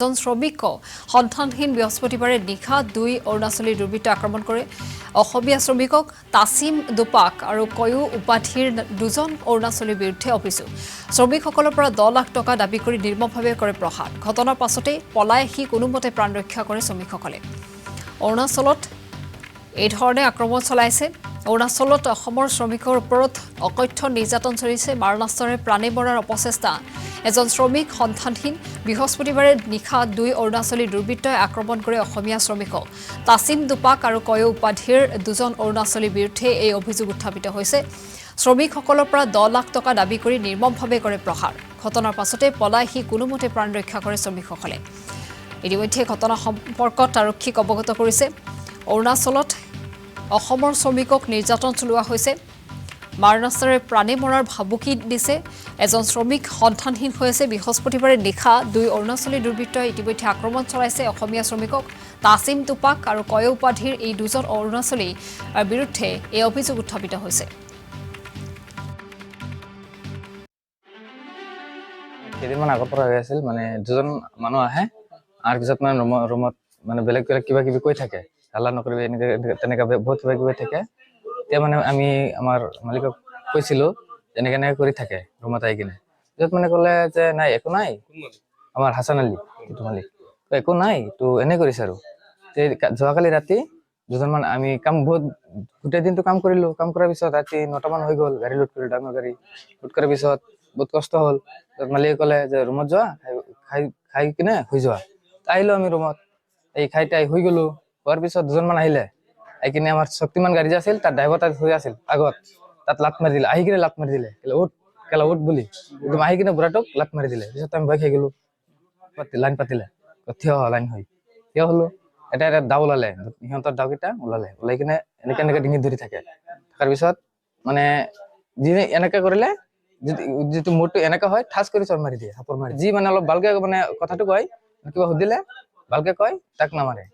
জন শ্ৰমিক সন্ধানহীন বৃহস্পতিবাৰে নিশা 2 অৰুণাচলী দুৰ্বৃত্ত আক্ৰমণ কৰে অসমীয়া শ্ৰমিকক তাছিম দুপাক আৰু কয়ু উপাধিৰ 2জন অৰুণাচলীৰ বিৰুদ্ধে অভিযোগ শ্ৰমিকসকলৰ পৰা 10 লাখ টকা দাবী কৰি নিৰ্মমভাৱে কৰে প্ৰহাৰ ঘটনাৰ পাছতে পলাই আহি কোনোমতে প্ৰাণ ৰক্ষা কৰে শ্ৰমিকসকলে অৰুণাচলত এই ধৰণে আক্ৰমণ চলাইছে অৰুণাচলত অসমৰ শ্ৰমিকৰ ওপৰত অকথ্য নিৰ্যাতন চলিছে মাৰণাস্ত্ৰৰে প্ৰাণে মৰাৰ অপচেষ্টা এজন শ্ৰমিক সন্ধানহীন বৃহস্পতিবাৰে নিশা 2 অৰুণাচলী দুৰ্বৃত্তই আক্ৰমণ কৰে অসমীয়া শ্ৰমিকক তাছিম দুপাক আৰু কয়ু উপাধিৰ 2জন অৰুণাচলীৰ বিৰুদ্ধে এই অভিযোগ উত্থাপিত হৈছে শ্ৰমিকসকলৰ পৰা 10 লাখ টকা দাবী কৰি নিৰ্মমভাৱে কৰে প্ৰহাৰ ঘটনাৰ পাছতে পলাই আহি কোনোমতে প্ৰাণ ৰক্ষা কৰে শ্ৰমিকসকলে ইতিমধ্যে ঘটনা সম্পৰ্কত আৰক্ষীক অৱগত কৰিছে অৰুণাচলত অসমৰ শ্ৰমিকক নিৰ্যাতন চলোৱা হৈছে মাৰণাস্ত্ৰৰে প্ৰাণে মৰাৰ ভাবুকি দিছে এজন শ্ৰমিক সন্ধানহীন হৈ আছে বৃহস্পতিবাৰে নিশা 2 অৰুণাচলী দুৰ্বৃত্তই ইতিমধ্যে আক্ৰমণ চলাইছে অসমীয়া শ্ৰমিকক তাছিম দুপাক আৰু কয়ু উপাধিৰ এই 2জন অৰুণাচলীৰ বিৰুদ্ধে এই অভিযোগ উত্থাপিত হৈছে কেইদিনমান আগৰ পৰা হৈ আছিল মানে 2জন মানুহ আহে আৰু পিছত মানে ৰুমত মানে বেলেগ বেলেগ কিবা কিবি কৈ থাকে হাল্লা নকৰিবি এনেকে তেনেকা বহুত কিবা কিবি থাকে তেতিয়া মানে আমি আমাৰ মালিকক কৈছিলো এনেকে এনেকে কৰি থাকে ৰুমত আহি কিনে পিছত মানে ক'লে যে নাই একো নাই আমাৰ হাছান আলী এইটো মালিক একো নাই তো এনে কৰিছে আৰু যোৱাকালি ৰাতি 2জন মান আমি কাম বহুত গোটেই দিনটো কাম কৰিলো কাম কৰাৰ পিছত ৰাতি 9টা মান হৈ গ'ল গাড়ী লোড কৰিলো ডাঙৰ গাড়ী লোড কৰাৰ পিছত বহুত কষ্ট হ'ল মালিকে ক'লে যে ৰুমত যোৱা খাই কিনে শুই যোৱা আহিলো আমি ৰুমত এই খাইটাই শুই গ'লো হোৱাৰ পিছত 2জন মান আহিলে আহি কিনে আমাৰ শক্তিমান গাড়ী যে আছিল তাৰ ড্ৰাইভাৰ তাত হৈ আছিল আগত তাত লাত মাৰি দিলে আহি কিনে লাত মাৰি দিলে কেলা উঠ বুলি একদম আহি কিনে বুঢ়াটোক লাত মাৰি দিলে পিছত আমি ভয় খাই গ'লো লাইন পাতিলে থিয় লাইন হৈ থিয় হ'লো এটা দাও ওলালে সিহঁতৰ দাওকেইটা ওলাই কিনে এনেকে এনেকে ডিঙিত ধৰি থাকে থকাৰ পিছত মানে যি এনেকে কৰিলে যিটো মূৰটো এনেকা হয় ঠাচ কৰি চৰ মাৰি দিয়ে হাপৰ মাৰি যি মানে অলপ ভালকে মানে কথাটো কয় কিবা সুধিলে ভালকে কয় তাক নামাৰে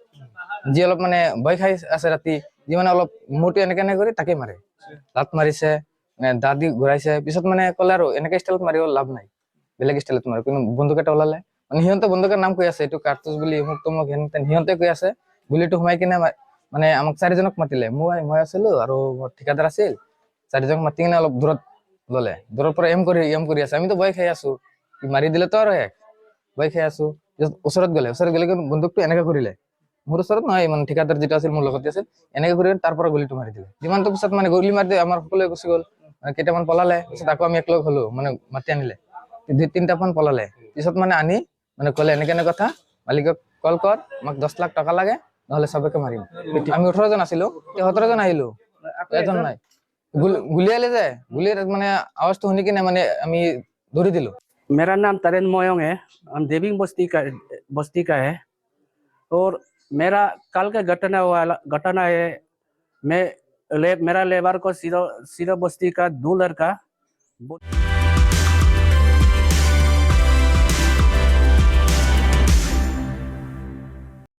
যি অলপ মানে ভয় খাই আছে ৰাতি যি মানে অলপ মূৰটো এনেকে এনেকে কৰি তাকে মাৰে লাত মাৰিছে দাদি ঘূৰাইছে পিছত মানে ক'লে আৰু এনেকে ষ্টাইলত মাৰিব লাভ নাই বেলেগ ষ্টাইলত মাৰে কিন্তু বন্দুক এটা ওলালে মানে সিহঁতে বন্দুকৰ নাম কৈ আছে এইটো কাৰ্তুজ বুলি মোক সিহঁতে কৈ আছে গুলিটো সোমাই কিনে মানে আমাক 4জনক মাতিলে মই আছিলো আৰু মোৰ ঠিকাদাৰ আছিল 4জনক মাতি কিনে অলপ দূৰত ললে দূৰৰ পৰা এম কৰি আছে আমিতো ভয় খাই আছো মাৰি দিলে তো আৰু ভয় খাই আছো ওচৰত গ'লে কিন্তু বন্দুকটো এনেকে কৰিলে মোৰ ওচৰত নহয় মানে ঠিকাদাৰ যেটা আছিল মোৰ লগতে আছিল এনেকে কৰি তাৰ পৰা গুলিটো মাৰি দিলে যিমানটো পিছত মানে গুলি মাৰি দিয়ে আমাৰ সকলোৱে গুচি গ'ল কেইটামান পলালে পিছত আকৌ আমি একলগ হলো মানে মাতি আনিলে 2-3টা মান পলালে পিছত মানে আনি মানে ক'লে এনেকে কথা মালিকক কল কৰ আমাক 10 লাখ টকা লাগে নহলে সবকে মাৰিম আমি 18 জন আছিলো 17 জন আহিলো এজন নাই গুলিয়ালে যে গুলিৰ মানে আৱাজটো শুনি কিনে মানে আমি দৌৰি দিলো मेरा नाम तरेन मोयोंग है हम देविंग बस्ती का है और मेरा कल का घटना है मेरा लेबर को सिरो बस्ती का 2 लड़का